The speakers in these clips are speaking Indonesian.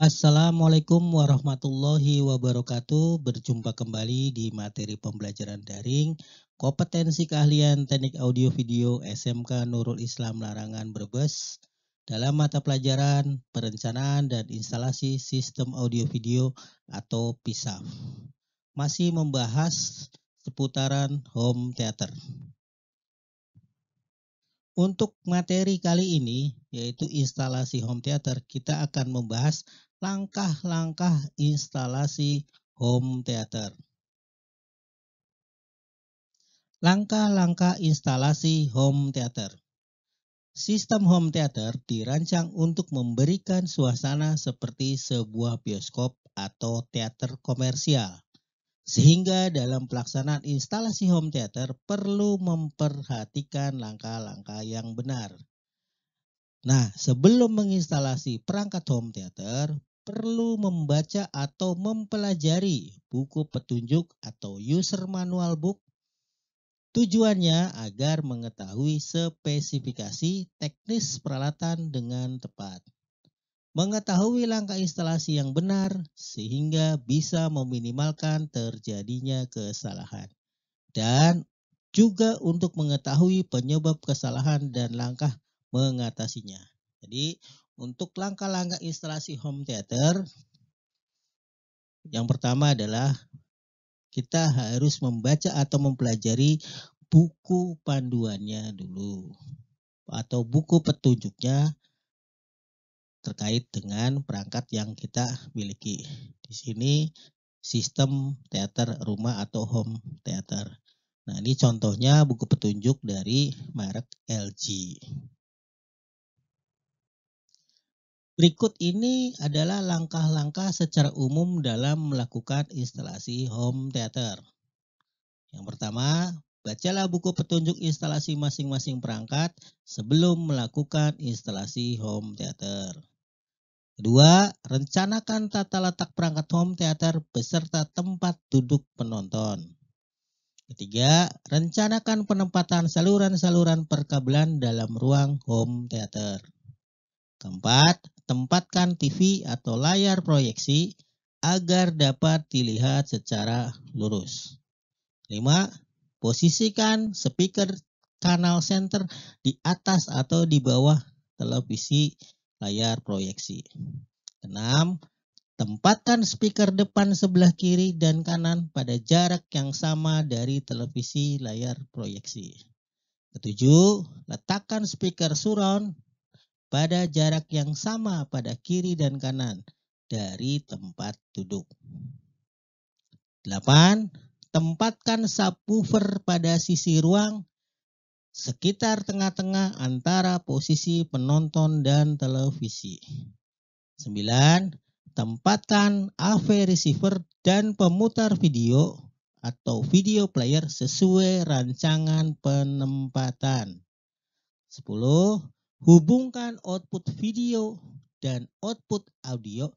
Assalamualaikum warahmatullahi wabarakatuh. Berjumpa kembali di materi pembelajaran daring kompetensi keahlian teknik audio video SMK Nurul Islam Larangan Brebes dalam mata pelajaran perencanaan dan instalasi sistem audio video atau PISAV. Masih membahas seputaran home theater. Untuk materi kali ini, yaitu instalasi home theater, kita akan membahas langkah-langkah instalasi home theater. Langkah-langkah instalasi home theater. Sistem home theater dirancang untuk memberikan suasana seperti sebuah bioskop atau teater komersial. Sehingga dalam pelaksanaan instalasi home theater perlu memperhatikan langkah-langkah yang benar. Nah, sebelum menginstalasi perangkat home theater, perlu membaca atau mempelajari buku petunjuk atau user manual book. Tujuannya agar mengetahui spesifikasi teknis peralatan dengan tepat. Mengetahui langkah instalasi yang benar sehingga bisa meminimalkan terjadinya kesalahan. Dan juga untuk mengetahui penyebab kesalahan dan langkah mengatasinya. Jadi untuk langkah-langkah instalasi home theater, yang pertama adalah kita harus membaca atau mempelajari buku panduannya dulu atau buku petunjuknya terkait dengan perangkat yang kita miliki. Di sini sistem teater rumah atau home theater. Nah, ini contohnya buku petunjuk dari merek LG. Berikut ini adalah langkah-langkah secara umum dalam melakukan instalasi home theater. Yang pertama, bacalah buku petunjuk instalasi masing-masing perangkat sebelum melakukan instalasi home theater. Kedua, rencanakan tata letak perangkat home theater beserta tempat duduk penonton. Ketiga, rencanakan penempatan saluran-saluran perkabelan dalam ruang home theater. Keempat, tempatkan TV atau layar proyeksi agar dapat dilihat secara lurus. 5. Posisikan speaker kanal center di atas atau di bawah televisi layar proyeksi. 6. Tempatkan speaker depan sebelah kiri dan kanan pada jarak yang sama dari televisi layar proyeksi. 7. Letakkan speaker surround pada jarak yang sama pada kiri dan kanan dari tempat duduk. 8. Tempatkan subwoofer pada sisi ruang sekitar tengah-tengah antara posisi penonton dan televisi. 9. Tempatkan AV receiver dan pemutar video atau video player sesuai rancangan penempatan. 10. Hubungkan output video dan output audio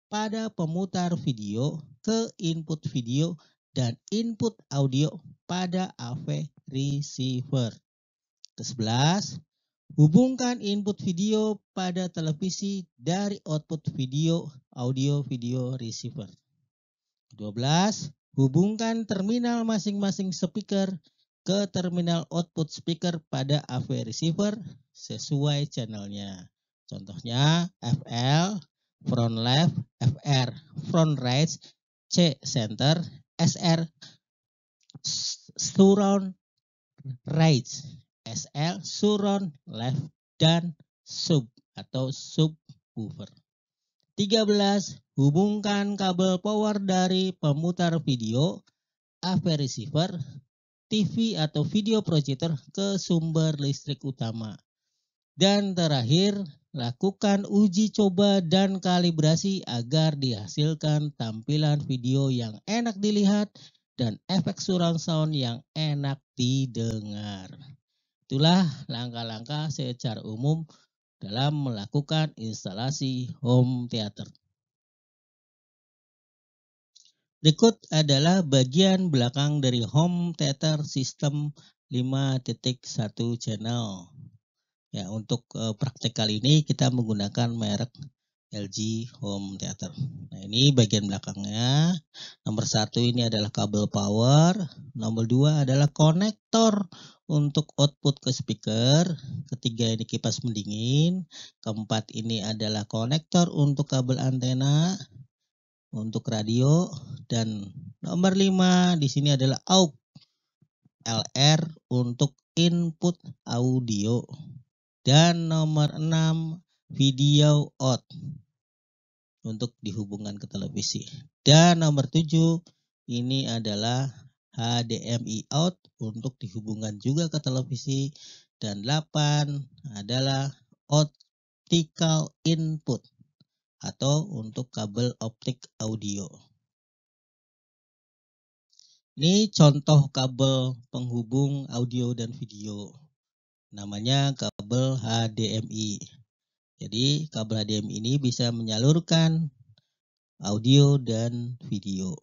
pada pemutar video ke input video dan input audio pada AV receiver. 11. Hubungkan input video pada televisi dari output video audio video receiver. 12. Hubungkan terminal masing-masing speaker ke terminal output speaker pada AV receiver sesuai channelnya. Contohnya FL, front left, FR, front right, C center, SR, surround right, SL, surround left, dan sub atau subwoofer. 13. Hubungkan kabel power dari pemutar video, AV receiver, TV atau video projector ke sumber listrik utama. Dan terakhir, lakukan uji coba dan kalibrasi agar dihasilkan tampilan video yang enak dilihat dan efek surround sound yang enak didengar. Itulah langkah-langkah secara umum dalam melakukan instalasi home theater. Berikut adalah bagian belakang dari home theater sistem 5.1 channel. Ya, untuk praktek kali ini kita menggunakan merek LG Home Theater. Nah, ini bagian belakangnya. Nomor 1 ini adalah kabel power. Nomor 2 adalah konektor untuk output ke speaker. Ketiga ini kipas pendingin. Keempat ini adalah konektor untuk kabel antena untuk radio. Dan nomor 5 di sini adalah aux LR untuk input audio. Dan nomor 6 video out untuk dihubungkan ke televisi. Dan nomor 7 ini adalah HDMI out untuk dihubungkan juga ke televisi. Dan 8 adalah optical input atau untuk kabel optik audio. Ini contoh kabel penghubung audio dan video. Namanya kabel HDMI. Jadi kabel HDMI ini bisa menyalurkan audio dan video.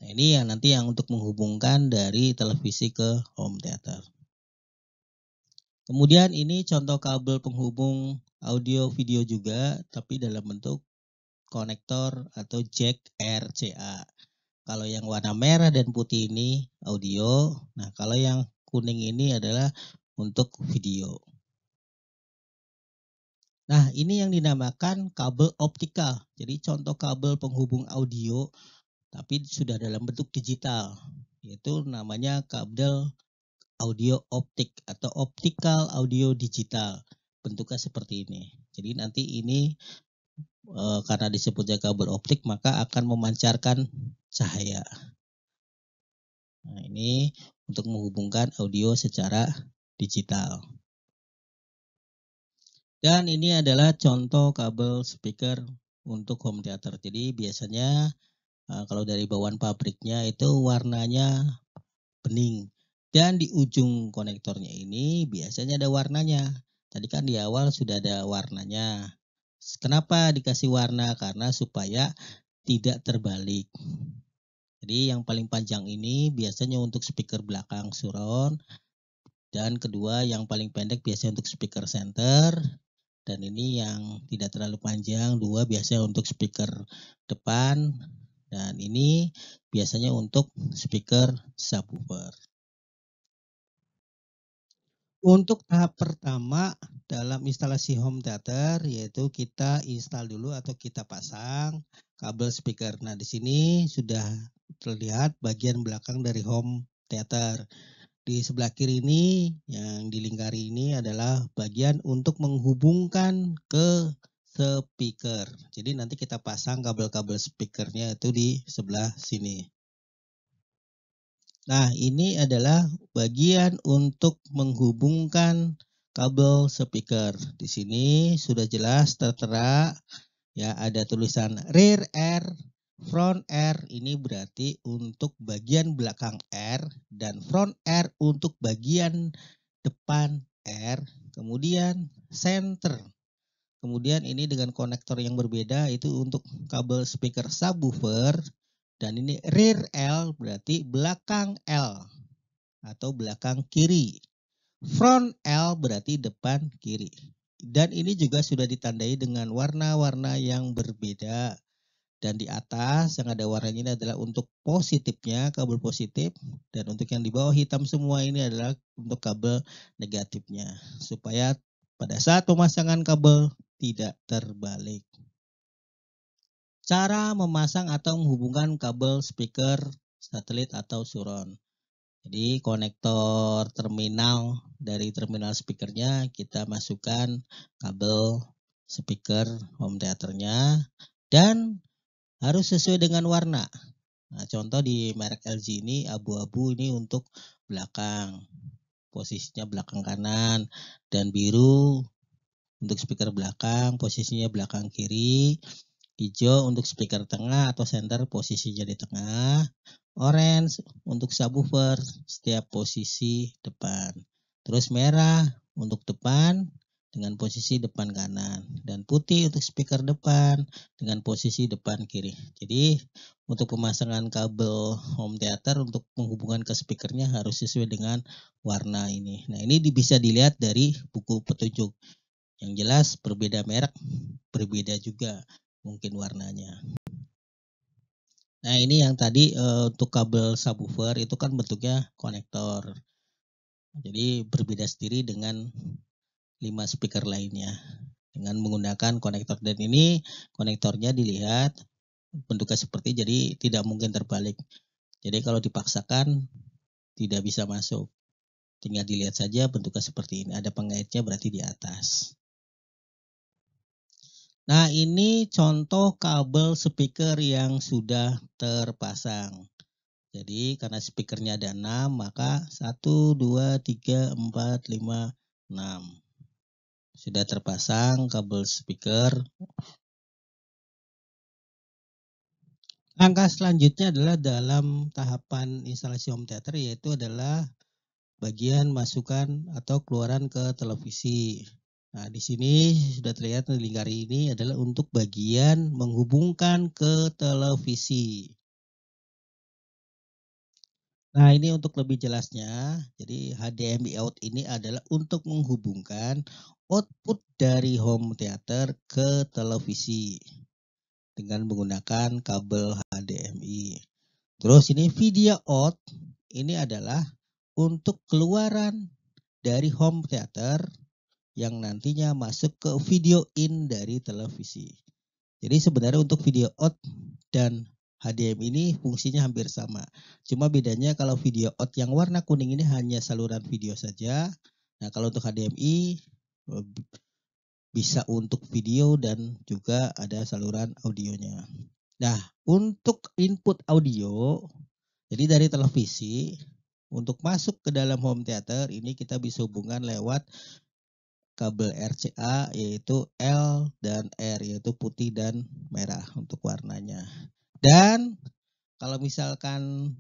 Nah, ini yang nanti yang untuk menghubungkan dari televisi ke home theater. Kemudian ini contoh kabel penghubung audio video juga, tapi dalam bentuk konektor atau jack RCA. Kalau yang warna merah dan putih ini audio, nah kalau yang kuning ini adalah untuk video. Nah, ini yang dinamakan kabel optikal. Jadi contoh kabel penghubung audio tapi sudah dalam bentuk digital. Yaitu namanya kabel audio optik atau optical audio digital. Bentuknya seperti ini. Jadi nanti ini karena disebutnya kabel optik maka akan memancarkan cahaya. Nah, ini untuk menghubungkan audio secara digital. Dan ini adalah contoh kabel speaker untuk home theater. Jadi biasanya kalau dari bawaan pabriknya itu warnanya bening. Dan di ujung konektornya ini biasanya ada warnanya. Tadi kan di awal sudah ada warnanya. Kenapa dikasih warna? Karena supaya tidak terbalik. Jadi yang paling panjang ini biasanya untuk speaker belakang surround. Dan kedua yang paling pendek biasanya untuk speaker center. Dan ini yang tidak terlalu panjang, 2 biasanya untuk speaker depan. Dan ini biasanya untuk speaker subwoofer. Untuk tahap pertama dalam instalasi home theater yaitu kita install dulu atau kita pasang kabel speaker. Nah, di sini sudah terlihat bagian belakang dari home theater. Di sebelah kiri ini yang dilingkari ini adalah bagian untuk menghubungkan ke speaker. Jadi nanti kita pasang kabel-kabel speakernya itu di sebelah sini. Nah, ini adalah bagian untuk menghubungkan kabel speaker. Di sini sudah jelas tertera ya ada tulisan rear air, front air. Ini berarti untuk bagian belakang air dan front air untuk bagian depan air. Kemudian center. Kemudian ini dengan konektor yang berbeda itu untuk kabel speaker subwoofer. Dan ini rear L berarti belakang L atau belakang kiri. Front L berarti depan kiri. Dan ini juga sudah ditandai dengan warna-warna yang berbeda. Dan di atas yang ada warnanya ini adalah untuk positifnya, kabel positif. Dan untuk yang di bawah hitam semua ini adalah untuk kabel negatifnya. Supaya pada saat pemasangan kabel tidak terbalik. Cara memasang atau menghubungkan kabel speaker satelit atau surround. Jadi konektor terminal dari terminal speakernya kita masukkan kabel speaker home theaternya dan harus sesuai dengan warna. Nah, contoh di merek LG ini abu-abu ini untuk belakang. Posisinya belakang kanan dan biru untuk speaker belakang, posisinya belakang kiri. Hijau untuk speaker tengah atau center posisinya di tengah. Orange untuk subwoofer setiap posisi depan. Terus merah untuk depan dengan posisi depan kanan. Dan putih untuk speaker depan dengan posisi depan kiri. Jadi untuk pemasangan kabel home theater untuk menghubungkan ke speakernya harus sesuai dengan warna ini. Nah, ini bisa dilihat dari buku petunjuk. Yang jelas berbeda merek, berbeda juga mungkin warnanya. Nah ini yang tadi untuk kabel subwoofer itu kan bentuknya konektor. Jadi berbeda sendiri dengan 5 speaker lainnya dengan menggunakan konektor, dan ini konektornya dilihat bentuknya seperti, jadi tidak mungkin terbalik. Jadi kalau dipaksakan tidak bisa masuk. Tinggal dilihat saja bentuknya seperti ini. Ada pengaitnya berarti di atas. Nah ini contoh kabel speaker yang sudah terpasang. Jadi karena speakernya ada 6, maka 1, 2, 3, 4, 5, 6. Sudah terpasang kabel speaker. Langkah selanjutnya adalah dalam tahapan instalasi home theater, yaitu adalah bagian masukkan atau keluaran ke televisi. Nah, di sini sudah terlihat di lingkar ini adalah untuk bagian menghubungkan ke televisi. Nah, ini untuk lebih jelasnya, jadi HDMI out ini adalah untuk menghubungkan output dari home theater ke televisi dengan menggunakan kabel HDMI. Terus ini video out ini adalah untuk keluaran dari home theater yang nantinya masuk ke video in dari televisi. Jadi sebenarnya untuk video out dan HDMI ini fungsinya hampir sama. Cuma bedanya kalau video out yang warna kuning ini hanya saluran video saja. Nah kalau untuk HDMI bisa untuk video dan juga ada saluran audionya. Nah untuk input audio, jadi dari televisi untuk masuk ke dalam home theater ini kita bisa hubungkan lewat kabel RCA, yaitu L dan R, yaitu putih dan merah untuk warnanya. Dan kalau misalkan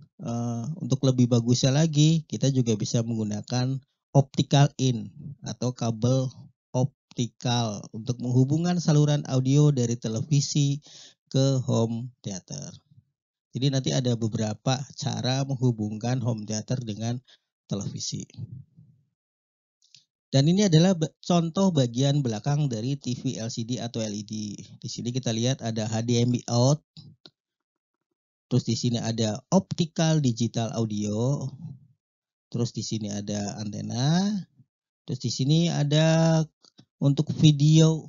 untuk lebih bagusnya lagi, kita juga bisa menggunakan optical in atau kabel optikal untuk menghubungkan saluran audio dari televisi ke home theater. Jadi nanti ada beberapa cara menghubungkan home theater dengan televisi. Dan ini adalah contoh bagian belakang dari TV LCD atau LED. Di sini kita lihat ada HDMI out. Terus di sini ada optical digital audio. Terus di sini ada antena. Terus di sini ada untuk video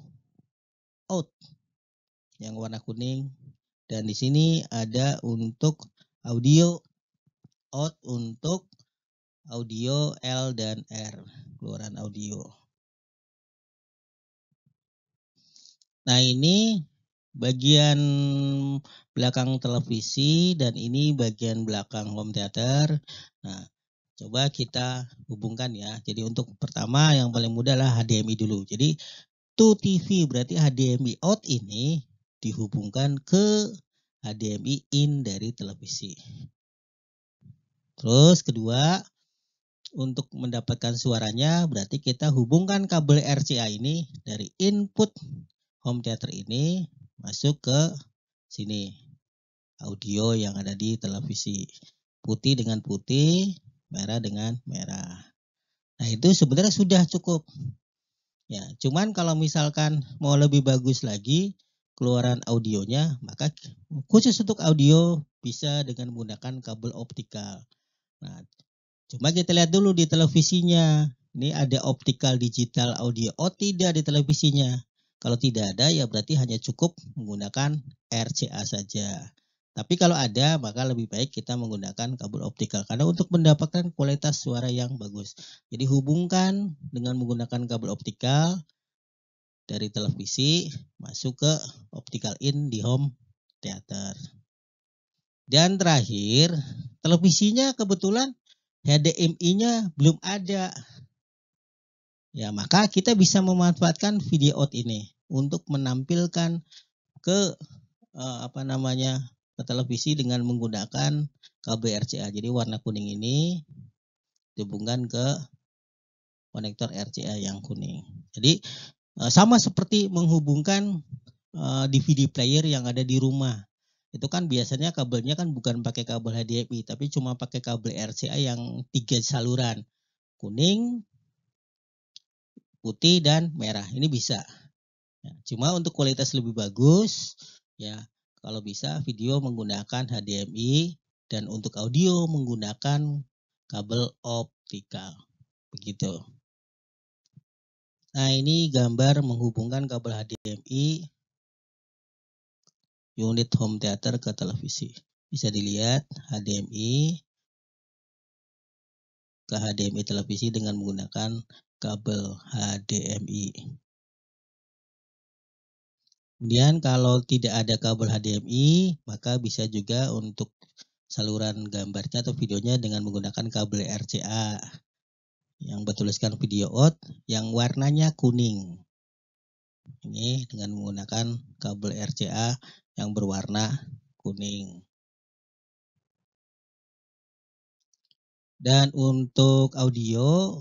out yang warna kuning. Dan di sini ada untuk audio out untuk audio L dan R, keluaran audio. Nah ini bagian belakang televisi dan ini bagian belakang home theater. Nah coba kita hubungkan ya. Jadi untuk pertama yang paling mudah adalah HDMI dulu. Jadi to TV berarti HDMI out ini dihubungkan ke HDMI in dari televisi. Terus kedua, untuk mendapatkan suaranya berarti kita hubungkan kabel RCA ini dari input home theater ini masuk ke sini. Audio yang ada di televisi. Putih dengan putih, merah dengan merah. Nah itu sebenarnya sudah cukup. Ya, cuman kalau misalkan mau lebih bagus lagi keluaran audionya, maka khusus untuk audio bisa dengan menggunakan kabel optikal. Nah, cuma kita lihat dulu di televisinya. Ini ada optical digital audio. Oh tidak di televisinya. Kalau tidak ada ya berarti hanya cukup menggunakan RCA saja. Tapi kalau ada maka lebih baik kita menggunakan kabel optikal. Karena untuk mendapatkan kualitas suara yang bagus. Jadi hubungkan dengan menggunakan kabel optikal dari televisi masuk ke optical in di home theater. Dan terakhir televisinya kebetulan HDMI-nya belum ada. Ya, maka kita bisa memanfaatkan video out ini untuk menampilkan ke ke televisi dengan menggunakan kabel RCA. Jadi warna kuning ini dihubungkan ke konektor RCA yang kuning. Jadi sama seperti menghubungkan DVD player yang ada di rumah. Itu kan biasanya kabelnya kan bukan pakai kabel HDMI, tapi cuma pakai kabel RCA yang 3 saluran. Kuning, putih dan merah. Ini bisa. Ya, cuma untuk kualitas lebih bagus, ya kalau bisa video menggunakan HDMI dan untuk audio menggunakan kabel optikal. Begitu. Nah, ini gambar menghubungkan kabel HDMI unit home theater ke televisi. Bisa dilihat HDMI ke HDMI televisi dengan menggunakan kabel HDMI. Kemudian kalau tidak ada kabel HDMI, maka bisa juga untuk saluran gambarnya atau videonya dengan menggunakan kabel RCA yang bertuliskan video out yang warnanya kuning. Ini dengan menggunakan kabel RCA yang berwarna kuning. Dan untuk audio,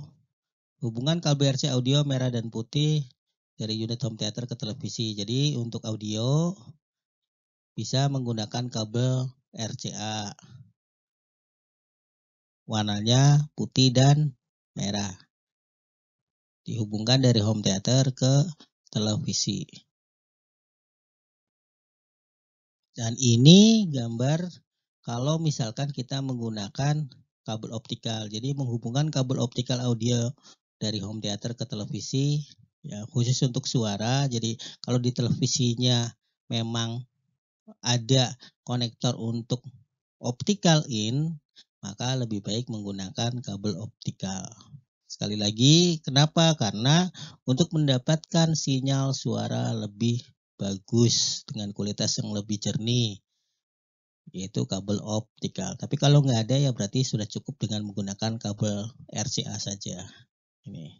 hubungan kabel RCA audio merah dan putih dari unit home theater ke televisi. Jadi untuk audio bisa menggunakan kabel RCA. Warnanya putih dan merah. Dihubungkan dari home theater ke televisi. Dan ini gambar kalau misalkan kita menggunakan kabel optikal. Jadi menghubungkan kabel optikal audio dari home theater ke televisi, ya khusus untuk suara. Jadi kalau di televisinya memang ada konektor untuk optical in, maka lebih baik menggunakan kabel optikal. Sekali lagi, kenapa? Karena untuk mendapatkan sinyal suara lebih bagus dengan kualitas yang lebih jernih, yaitu kabel optikal. Tapi kalau nggak ada ya berarti sudah cukup dengan menggunakan kabel RCA saja. Ini.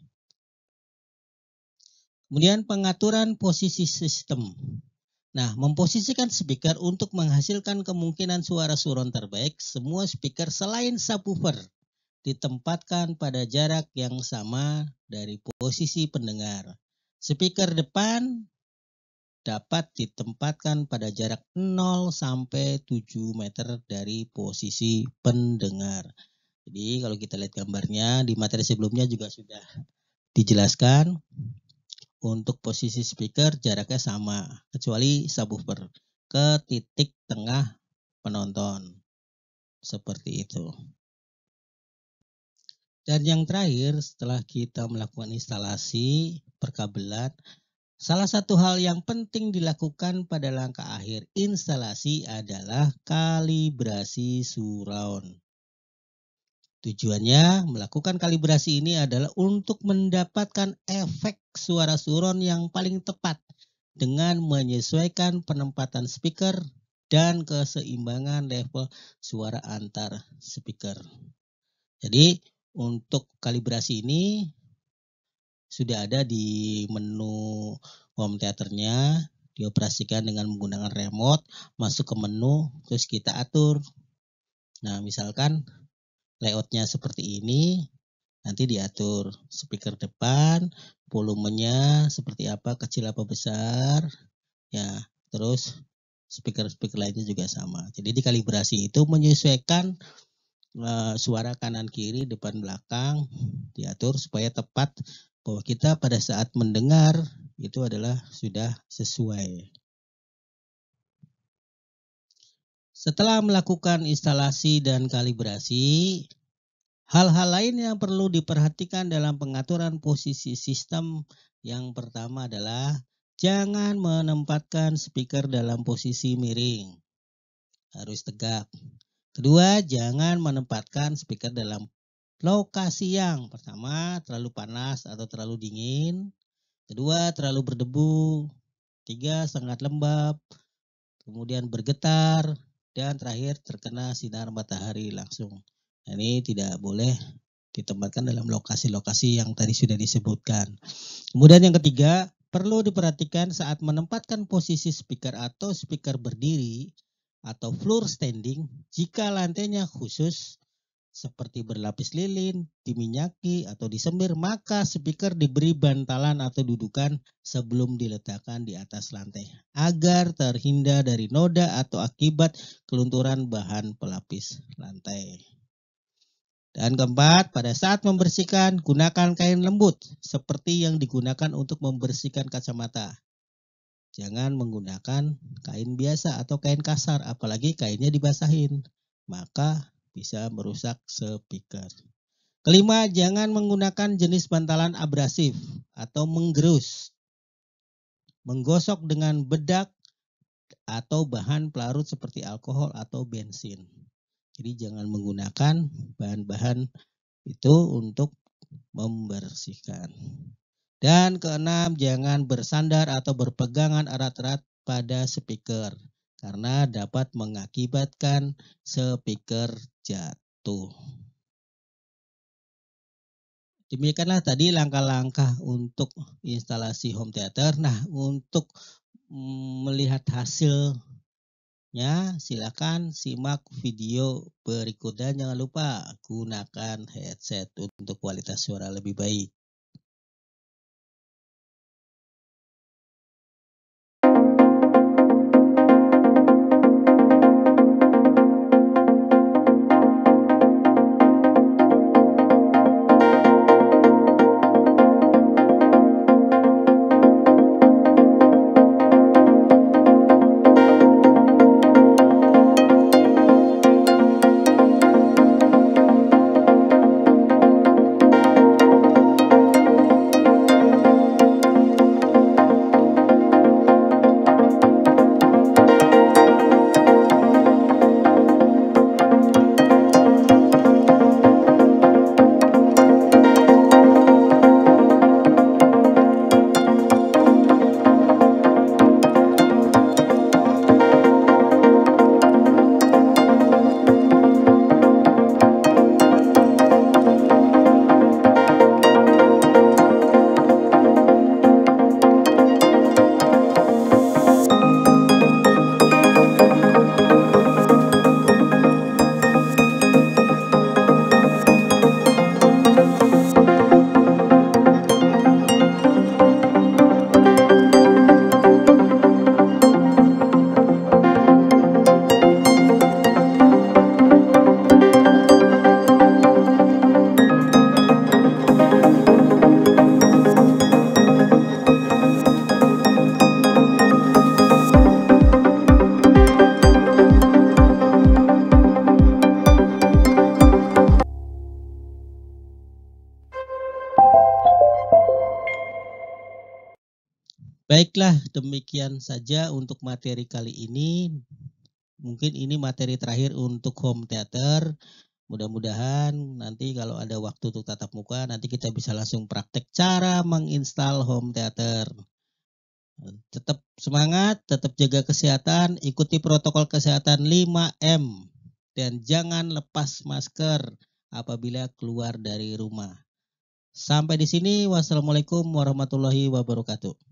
Kemudian pengaturan posisi sistem. Nah, memposisikan speaker untuk menghasilkan kemungkinan suara surround terbaik, semua speaker selain subwoofer ditempatkan pada jarak yang sama dari posisi pendengar. Speaker depan dapat ditempatkan pada jarak 0 sampai 7 meter dari posisi pendengar. Jadi kalau kita lihat gambarnya di materi sebelumnya juga sudah dijelaskan untuk posisi speaker jaraknya sama kecuali subwoofer ke titik tengah penonton. Seperti itu. Dan yang terakhir setelah kita melakukan instalasi perkabelan, salah satu hal yang penting dilakukan pada langkah akhir instalasi adalah kalibrasi surround. Tujuannya melakukan kalibrasi ini adalah untuk mendapatkan efek suara surround yang paling tepat dengan menyesuaikan penempatan speaker dan keseimbangan level suara antar speaker. Jadi untuk kalibrasi ini sudah ada di menu home theaternya, dioperasikan dengan menggunakan remote, masuk ke menu, terus kita atur. Nah, misalkan layoutnya seperti ini, nanti diatur speaker depan, volumenya seperti apa, kecil apa besar, ya, terus speaker-speaker lainnya juga sama. Jadi dikalibrasi itu menyesuaikan suara kanan kiri depan belakang diatur supaya tepat bahwa kita pada saat mendengar itu adalah sudah sesuai. Setelah melakukan instalasi dan kalibrasi, hal-hal lain yang perlu diperhatikan dalam pengaturan posisi sistem yang pertama adalah jangan menempatkan speaker dalam posisi miring, harus tegak. Kedua, jangan menempatkan speaker dalam lokasi yang pertama terlalu panas atau terlalu dingin. Kedua, terlalu berdebu. Tiga, sangat lembab. Kemudian bergetar. Dan terakhir, terkena sinar matahari langsung. Ini tidak boleh ditempatkan dalam lokasi-lokasi yang tadi sudah disebutkan. Kemudian yang ketiga, perlu diperhatikan saat menempatkan posisi speaker atau speaker berdiri atau floor standing jika lantainya khusus seperti berlapis lilin, diminyaki atau disemir, maka speaker diberi bantalan atau dudukan sebelum diletakkan di atas lantai agar terhindar dari noda atau akibat kelunturan bahan pelapis lantai. Dan keempat, pada saat membersihkan, gunakan kain lembut seperti yang digunakan untuk membersihkan kacamata. Jangan menggunakan kain biasa atau kain kasar, apalagi kainnya dibasahin. Maka bisa merusak speaker. Kelima, jangan menggunakan jenis bantalan abrasif atau menggerus. Menggosok dengan bedak atau bahan pelarut seperti alkohol atau bensin. Jadi jangan menggunakan bahan-bahan itu untuk membersihkan. Dan keenam, jangan bersandar atau berpegangan erat-erat pada speaker karena dapat mengakibatkan speaker jatuh. Demikianlah tadi langkah-langkah untuk instalasi home theater. Nah, untuk melihat hasilnya silakan simak video berikutnya. Jangan lupa gunakan headset untuk kualitas suara lebih baik. Baiklah, demikian saja untuk materi kali ini. Mungkin ini materi terakhir untuk home theater. Mudah-mudahan nanti kalau ada waktu untuk tatap muka, nanti kita bisa langsung praktek cara menginstal home theater. Tetap semangat, tetap jaga kesehatan, ikuti protokol kesehatan 5M. Dan jangan lepas masker apabila keluar dari rumah. Sampai di sini, wassalamualaikum warahmatullahi wabarakatuh.